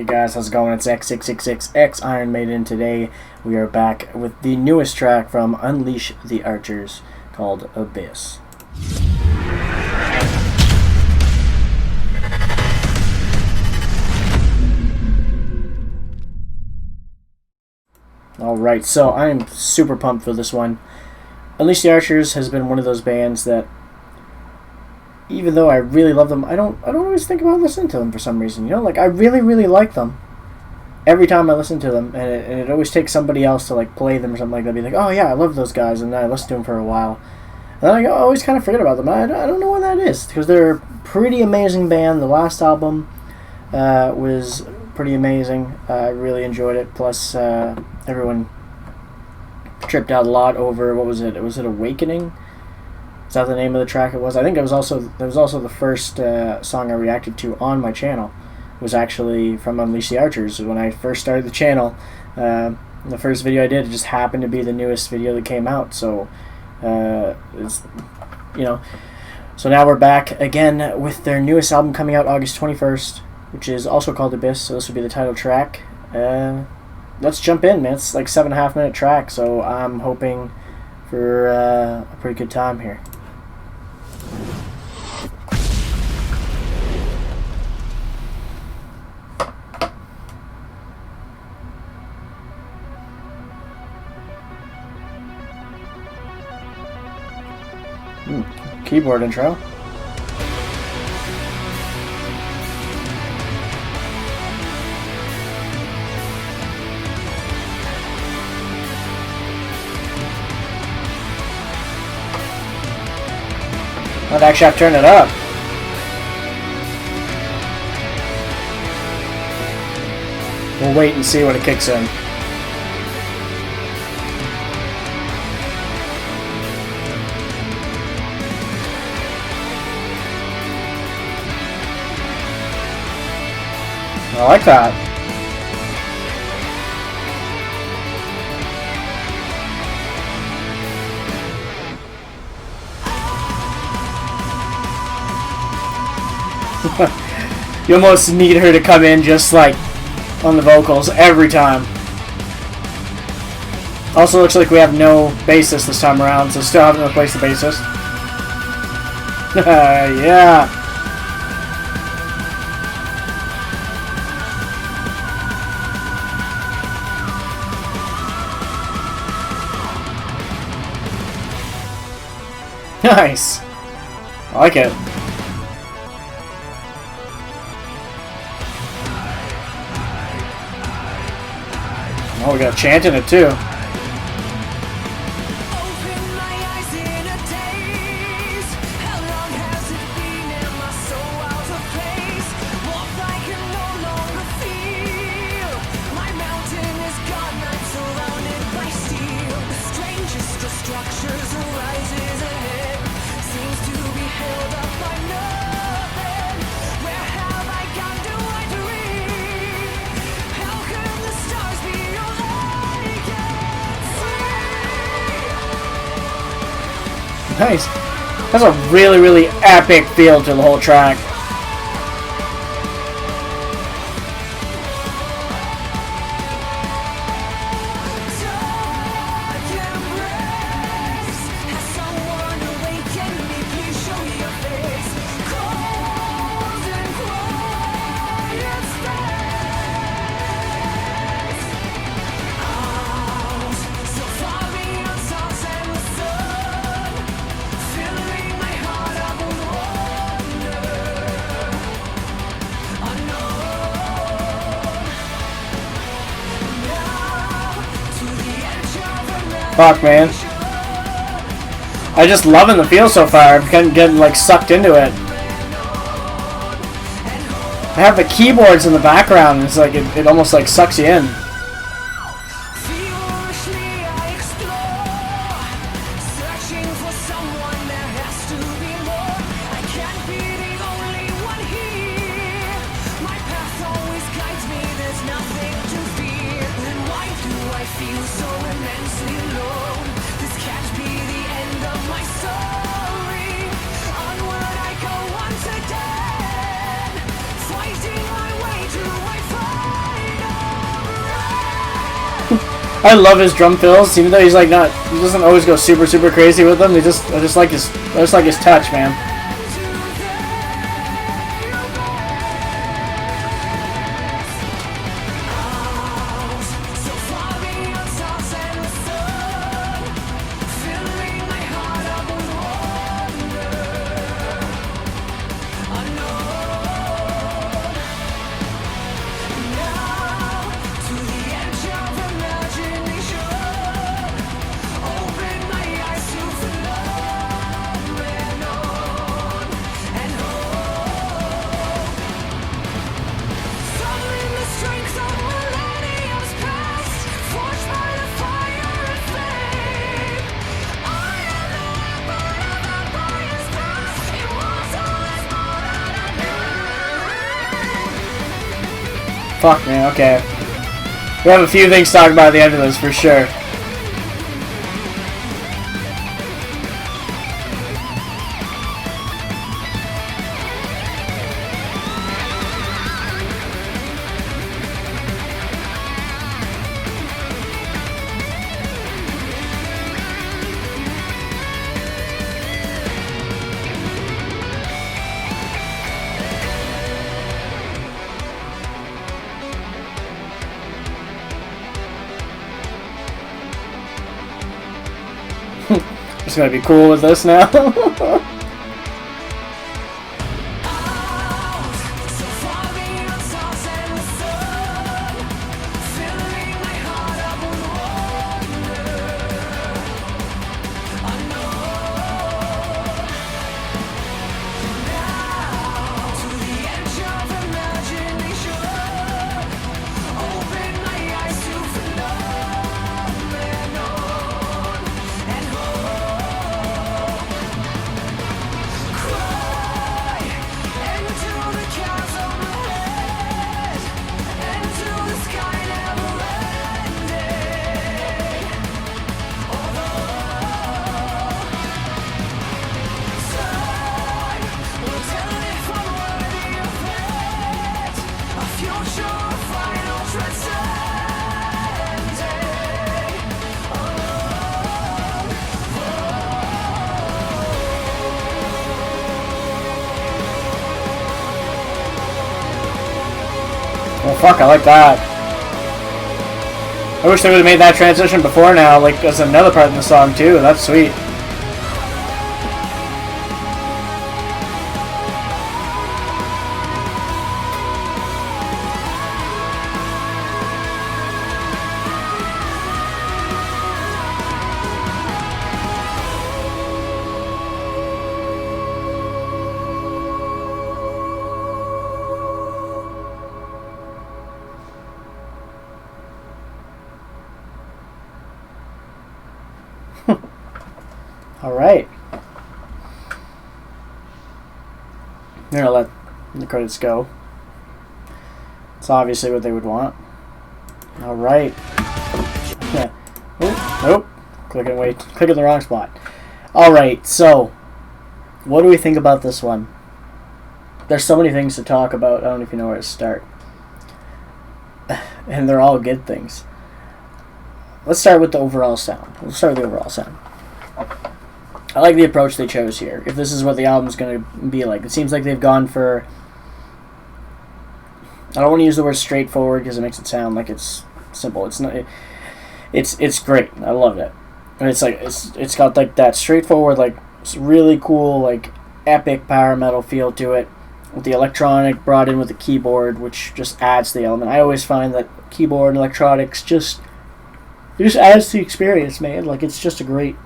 Hey guys, how's it going? It's X666X Iron Maiden. Today we are back with the newest track from Unleash the Archers called Abyss. Alright, so I'm super pumped for this one. Unleash the Archers has been one of those bands that, even though I really love them, I don't always think about listening to them for some reason. You know, like I really like them. Every time I listen to them, and it always takes somebody else to like play them or something like that. Be like, oh yeah, I love those guys, and then I listen to them for a while, and then I always kind of forget about them. I don't know when that is, because they're a pretty amazing band. The last album was pretty amazing. I really enjoyed it. Plus, everyone tripped out a lot over what was it? Was it Awakening? Is that the name of the track? It was. I think it was also the first song I reacted to on my channel. It was actually from Unleash the Archers. When I first started the channel, the first video I did, it just happened to be the newest video that came out. So, it's, you know, so now we're back again with their newest album coming out August 21st, which is also called Abyss. So this would be the title track. Let's jump in, man. It's like 7.5 minute track, so I'm hoping for a pretty good time here. Keyboard intro. I'd actually have to turn it up. We'll wait and see when it kicks in. I like that. You almost need her to come in just like on the vocals every time. Also looks like we have no bassist this time around, so still haven't replaced the bassist. Yeah. Nice. I like it. Oh, we got a chant in it too. Nice. That's a really epic feel to the whole track. Fuck, man. I'm just loving the feel so far. I'm getting like sucked into it. I have the keyboards in the background. It's like it almost like sucks you in. Fighting my way to my fall. I love his drum fills, even though he's like not. He doesn't always go super crazy with them. I just like his touch, man. Fuck, man, okay. We have a few things to talk about at the end of this, for sure. Just gonna be cool with this now. Oh fuck, I like that. I wish they would have made that transition before now, like as another part in the song too. That's sweet. Alright. I'm gonna let the credits go. It's obviously what they would want. Alright. Yeah. Oh, nope. Clicking the wrong spot. Alright, so what do we think about this one? There's so many things to talk about, I don't know if you know where to start. And they're all good things. Let's start with the overall sound. I like the approach they chose here. If this is what the album's going to be like. It seems like they've gone for... I don't want to use the word straightforward because it makes it sound like it's simple. It's not. It's great. I love it. And it's got like that straightforward, like really cool, like epic power metal feel to it. With the electronic brought in with the keyboard, which just adds to the element. I always find that keyboard and electronics just adds to the experience, man. Like it's just a great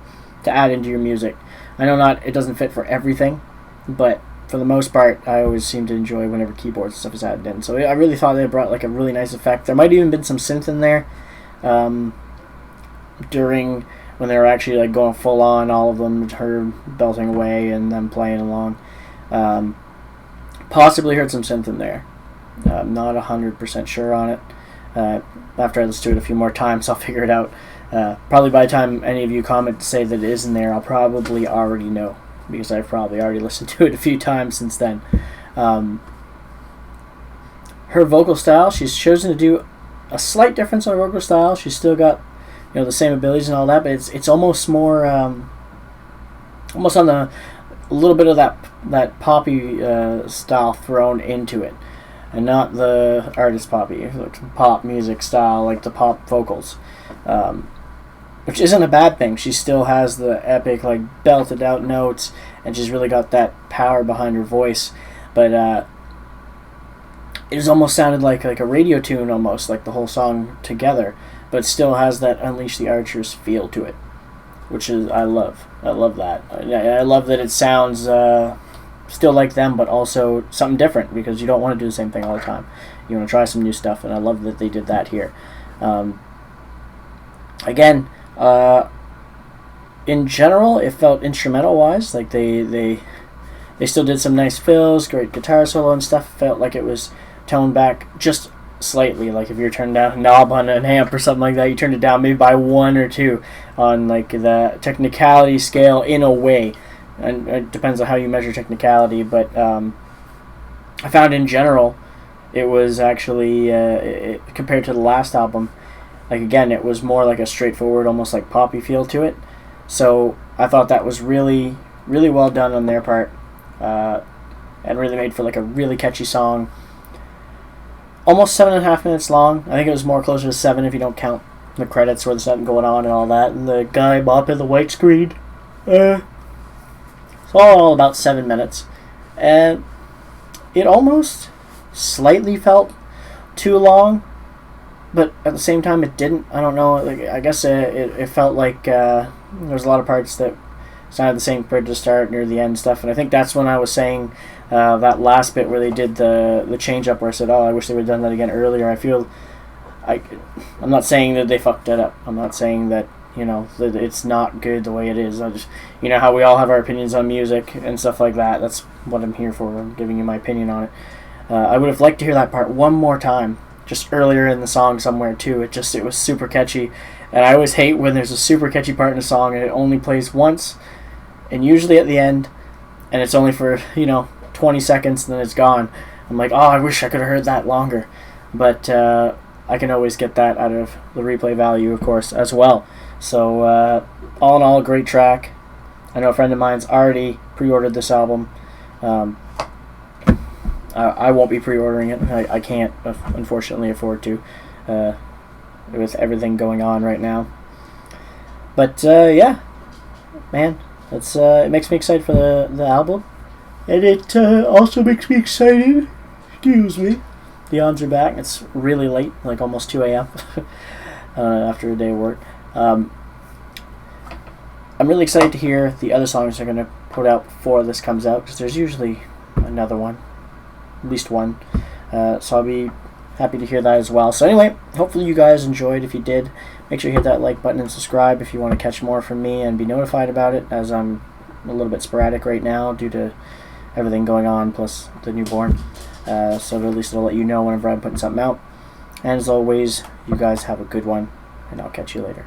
to add into your music. I know it doesn't fit for everything, but for the most part, I always seem to enjoy whenever keyboards and stuff is added in. So I really thought they brought like a really nice effect. There might have even been some synth in there during when they were actually like going full on, all of them, her belting away and them playing along. Possibly heard some synth in there. I'm not 100% sure on it. After I listen to it a few more times, I'll figure it out. Probably by the time any of you comment to say that it is in there, I'll probably already know, because I've probably already listened to it a few times since then. Her vocal style, she's chosen to do a slight difference on her vocal style. She's still got the same abilities and all that, but it's almost more almost on the a little bit of that poppy style thrown into it, and not the artist poppy, like pop music style, like the pop vocals, which isn't a bad thing. She still has the epic, like, belted out notes, and she's really got that power behind her voice, but it almost sounded like a radio tune, almost like the whole song together, but it still has that Unleash the Archers feel to it, which is I love that. I love that it sounds still like them, but also something different, because you don't want to do the same thing all the time. You want to try some new stuff, and I love that they did that here. Again, in general, it felt instrumental wise like they still did some nice fills, great guitar solo and stuff. Felt like it was toned back just slightly. Like if you're turning down a knob on an amp or something like that, you turned it down maybe by 1 or 2 on like the technicality scale in a way. And it depends on how you measure technicality, but I found in general it was actually compared to the last album, like again, it was more like a straightforward, almost like poppy feel to it. So I thought that was really, really well done on their part, and really made for like a really catchy song. Almost 7.5 minutes long. I think it was more closer to 7 if you don't count the credits where there's something going on and all that, and the guy mopping the white screen. It's all about 7 minutes, and it almost slightly felt too long, but at the same time it didn't. I don't know. Like, I guess it felt like there was a lot of parts that sounded the same compared to the start, near the end stuff, and I think that's when I was saying that last bit where they did the change up, where I said, "Oh, I wish they would have done that again earlier." I'm not saying that they fucked it up. I'm not saying that that it's not good the way it is. I just how we all have our opinions on music and stuff like that. That's what I'm here for. I'm giving you my opinion on it. I would have liked to hear that part one more time, just earlier in the song somewhere too. It was super catchy, and I always hate when there's a super catchy part in a song and it only plays once, and usually at the end, and it's only for 20 seconds and then it's gone. I'm like, oh, I wish I could have heard that longer, but I can always get that out of the replay value, of course, as well. So all in all, a great track. I know a friend of mine's already pre-ordered this album. I won't be pre-ordering it. I can't, unfortunately, afford to, with everything going on right now. But yeah, man, it makes me excited for the album, and it also makes me excited. Excuse me. The odds are back. It's really late, like almost 2 a.m. After a day of work. I'm really excited to hear the other songs they're going to put out before this comes out, because there's usually another one, at least one. So I'll be happy to hear that as well. So anyway, hopefully you guys enjoyed. If you did, make sure you hit that like button and subscribe if you want to catch more from me and be notified about it, as I'm a little bit sporadic right now due to everything going on, plus the newborn. So at least it'll let you know whenever I'm putting something out. And as always, you guys have a good one, and I'll catch you later.